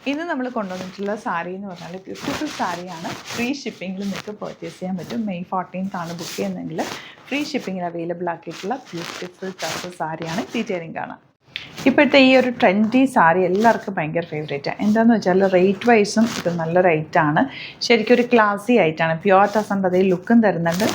ഇന്ന് നമ്മൾ കൊണ്ടുവന്നിട്ടുള്ള സാരി എന്ന് പറഞ്ഞാൽ ബ്യൂട്ടിഫുൾ സാരിയാണ്. ഫ്രീ ഷിപ്പിങ്ങിൽ നിങ്ങൾക്ക് പർച്ചേസ് ചെയ്യാൻ പറ്റും. May 14th ആണ് ബുക്ക് ചെയ്യുന്നതെങ്കിൽ ഫ്രീ ഷിപ്പിങ്ങിൽ അവൈലബിൾ ആക്കിയിട്ടുള്ള ബ്യൂട്ടിഫുൾ ടസർ സാരിയാണ്. ഡീറ്റെയിലിംഗ് കാണാം. ഇപ്പോഴത്തെ ഈ ഒരു ട്രെൻഡി സാരി എല്ലാവർക്കും ഭയങ്കര ഫേവറേറ്റാണ്. എന്താണെന്ന് വെച്ചാൽ റേറ്റ് വൈസും ഇത് നല്ല റേറ്റാണ്. ശരിക്കും ഒരു ക്ലാസി ആയിട്ടാണ്. പ്യുവർ ടസറിൻ്റെ അതേ ലുക്കും തരുന്നുണ്ട്.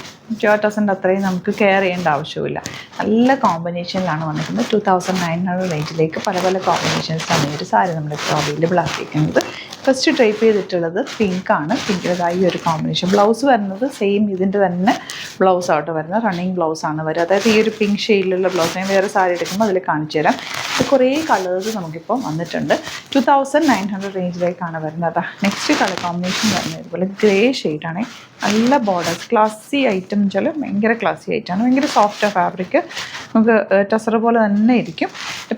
പ്യുവർ ടസറിൻ്റെ അത്രയും നമുക്ക് കെയർ ചെയ്യേണ്ട ആവശ്യമില്ല. നല്ല കോമ്പിനേഷനിലാണ് വന്നിരിക്കുന്നത്. 2900 റേഞ്ചിലേക്ക് പല പല കോമ്പിനേഷൻസാണ് ഈ ഒരു സാരി നമ്മളിപ്പോൾ അവൈലബിൾ ആക്കിയിരിക്കുന്നത്. ഫസ്റ്റ് ഡ്രൈപ്പ് ചെയ്തിട്ടുള്ളത് പിങ്കാണ്. പിങ്കിൻ്റെതായി ഒരു കോമ്പിനേഷൻ. ബ്ലൗസ് വരുന്നത് സെയിം ഇതിൻ്റെ തന്നെ ബ്ലൗസ് ആയിട്ട് വരുന്നത് റണ്ണിങ് ബ്ലൗസാണ് വരിക. അതായത് ഈ ഒരു പിങ്ക് ഷെയ്ഡിലുള്ള ബ്ലൗസ് ഞാൻ വേറെ സാരി എടുക്കുമ്പോൾ അതിൽ കാണിച്ചു തരാം. കുറേ കളേഴ്സ് നമുക്കിപ്പോൾ വന്നിട്ടുണ്ട്. 2900 റേഞ്ചിലേക്കാണ് വരുന്നത്. നെക്സ്റ്റ് കളർ കോമ്പിനേഷൻ വരുന്നത് ഇതുപോലെ ഗ്രേ ഷെയ്ഡാണ്. നല്ല ബോർഡേഴ്സ്, ക്ലാസി ഐറ്റം വെച്ചാൽ ഭയങ്കര ക്ലാസി ഐറ്റമാണ്. ഭയങ്കര സോഫ്റ്റ് ഫാബ്രിക്, നമുക്ക് ടസർ പോലെ തന്നെ ഇരിക്കും.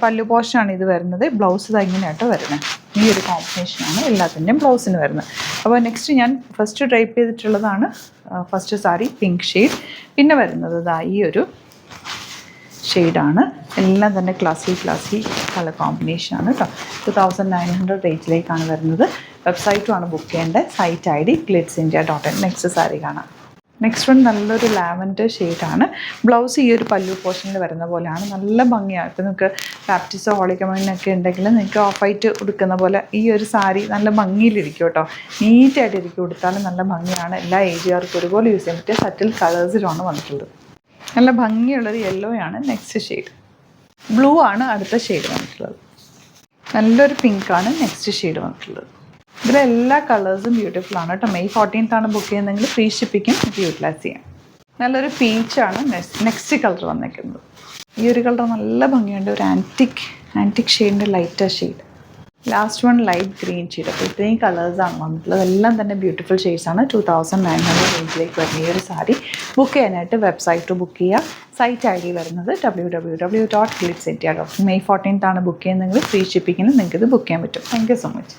പല്ലു പോർഷനാണ് ഇത് വരുന്നത്. ബ്ലൗസ് ഇത് ഇങ്ങനെയായിട്ട് വരുന്നത്. ഈ ഒരു കോമ്പിനേഷനാണ് എല്ലാത്തിൻ്റെയും ബ്ലൗസിന് വരുന്നത്. അപ്പോൾ നെക്സ്റ്റ് ഞാൻ ഫസ്റ്റ് ഡ്രൈപ്പ് ചെയ്തിട്ടുള്ളതാണ് ഫസ്റ്റ് സാരി പിങ്ക് ഷെയ്ഡ്. പിന്നെ വരുന്നത് ഇതാ ഈ ഒരു ഷെയ്ഡാണ്. എല്ലാം തന്നെ ക്ലാസി കളർ കോമ്പിനേഷനാണ് കേട്ടോ. 2900 റേഞ്ചിലേക്കാണ് വരുന്നത്. വെബ്സൈറ്റുമാണ് ബുക്ക് ചെയ്യേണ്ടത്. Site ID glitzindia.in. Next sari കാണാം. നെക്സ്റ്റ് വൺ നല്ലൊരു ലാവൻഡർ ഷെയ്ഡാണ്. ബ്ലൗസ് ഈ ഒരു പല്ലു പോർഷനിൽ വരുന്ന പോലെയാണ്. നല്ല ഭംഗിയാണ്. ഇപ്പോൾ നിങ്ങൾക്ക് ബാപ്റ്റിസോ ഹോളിക്കമണിനൊക്കെ ഉണ്ടെങ്കിൽ നിങ്ങൾക്ക് ഓഫ് വൈറ്റ് ഉടുക്കുന്ന പോലെ ഈ ഒരു സാരി നല്ല ഭംഗിയിലിരിക്കും കേട്ടോ. നീറ്റായിട്ടിരിക്കും. ഉടുത്താലും നല്ല ഭംഗിയാണ്. എല്ലാ ഏജുകാർക്കും ഒരുപോലെ യൂസ് ചെയ്യാൻ പറ്റിയ സറ്റിൽ കളേഴ്സിലാണ് വന്നിട്ടുള്ളത്. നല്ല ഭംഗിയുള്ളൊരു യെല്ലോ ആണ് നെക്സ്റ്റ് ഷെയ്ഡ്. ബ്ലൂ ആണ് അടുത്ത ഷെയ്ഡ് വന്നിട്ടുള്ളത്. നല്ലൊരു പിങ്കാണ് നെക്സ്റ്റ് ഷെയ്ഡ് വന്നിട്ടുള്ളത്. ഇതിലെല്ലാ കളേഴ്സും ബ്യൂട്ടിഫുൾ ആണ് കേട്ടോ. May 14th ആണ് ബുക്ക് ചെയ്യുന്നതെങ്കിൽ ഫ്രീ ഷിപ്പിങ്ങും ഇത് യൂട്ടിലൈസ് ചെയ്യാം. നല്ലൊരു പീച്ചാണ് നെക്സ്റ്റ് കളർ വന്നിരിക്കുന്നത്. ഈ ഒരു കളർ നല്ല ഭംഗിയുണ്ട്. ഒരു ആൻറ്റിക് ഷെയ്ഡിൻ്റെ lighter shade. Last one light green shade. അപ്പോൾ ഇത്രയും കളേഴ്സാണ് വന്നിട്ടുള്ളത്. എല്ലാം തന്നെ ബ്യൂട്ടിഫുൾ ഷെയ്ഡ്സാണ്. 2900 റേഞ്ചിലേക്ക് വരുന്ന ഈ ഒരു സാരി ബുക്ക് ചെയ്യാനായിട്ട് വെബ്സൈറ്റ് ബുക്ക് ചെയ്യുക. സൈറ്റ് ID വരുന്നത് www.glitzindia.in. May 14th ആണ് ബുക്ക് ചെയ്യുന്നതെങ്കിൽ ഫ്രീ ഷിപ്പിങ്ങിന് നിങ്ങൾക്ക് ഇത് ബുക്ക് ചെയ്യാൻ പറ്റും. Thank you so much.